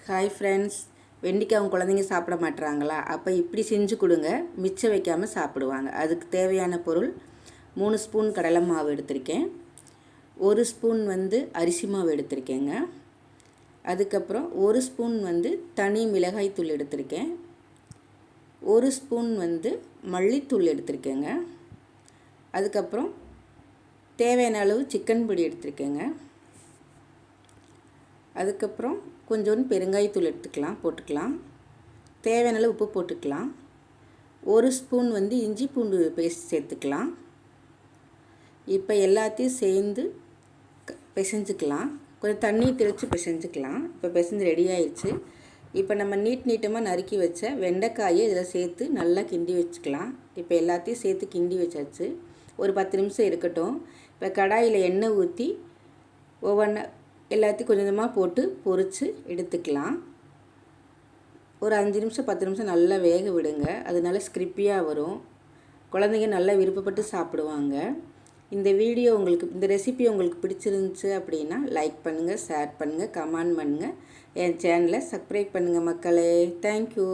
Hi friends, வெண்டைக்காய் உங்கள் குழந்தைங்க சாப்பிட மாட்டுறாங்களா? அப்போ இப்படி செஞ்சு கொடுங்க, மிச்சம் வைக்காமல் சாப்பிடுவாங்க. அதுக்கு தேவையான பொருள் 3 ஸ்பூன் கடலை மாவு எடுத்திருக்கேன், 1 ஸ்பூன் அரிசி மாவு எடுத்திருக்கேங்க. அதுக்கப்புறம் 1 ஸ்பூன் தனி மிளகாய் தூள் எடுத்திருக்கேன், 1 ஸ்பூன் மல்லித்தூள் எடுத்திருக்கேங்க. அதுக்கப்புறம் தேவையான அளவு சிக்கன் பொடி எடுத்திருக்கேங்க. அதுக்கப்புறம் கொஞ்சோண்டு பெருங்காயத்தூள் போட்டுக்கலாம். தேவையான அளவு உப்பு போட்டுக்கலாம். 1 ஸ்பூன் இஞ்சி பூண்டு பேஸ்ட் சேர்த்துக்கலாம். இப்போ எல்லாத்தையும் சேர்ந்து பிசைஞ்சுக்கலாம். கொஞ்சம் தண்ணி தெளித்து பிசைஞ்சுக்கலாம். இப்போ பிசைஞ்சு ரெடி ஆயிடுச்சு. இப்போ நம்ம நீட்டமாக நறுக்கி வச்ச வெண்டைக்காயை இதில் சேர்த்து நல்லா கிண்டி வச்சுக்கலாம். இப்போ எல்லாத்தையும் சேர்த்து கிண்டி வச்சாச்சு. ஒரு 10 நிமிஷம் இருக்கட்டும். இப்போ கடாயில் எண்ணெய் ஊற்றி ஒவ்வொன்றா எல்லாத்தையும் கொஞ்சம் கொஞ்சமாக போட்டு பொரித்து எடுத்துக்கலாம். ஒரு 5 நிமிஷம் 10 நிமிஷம் நல்லா வேக விடுங்க. அது நல்லா ஸ்கிரிப்பியாக வரும். குழந்தைங்க நல்லா விருப்பப்பட்டு சாப்பிடுவாங்க. இந்த ரெசிபி உங்களுக்கு பிடிச்சிருந்துச்சு அப்படின்னா லைக் பண்ணுங்கள், ஷேர் பண்ணுங்கள், கமெண்ட் பண்ணுங்கள். என் சேனலை சப்ஸ்கிரைப் பண்ணுங்கள் மக்களே. தேங்க்யூ.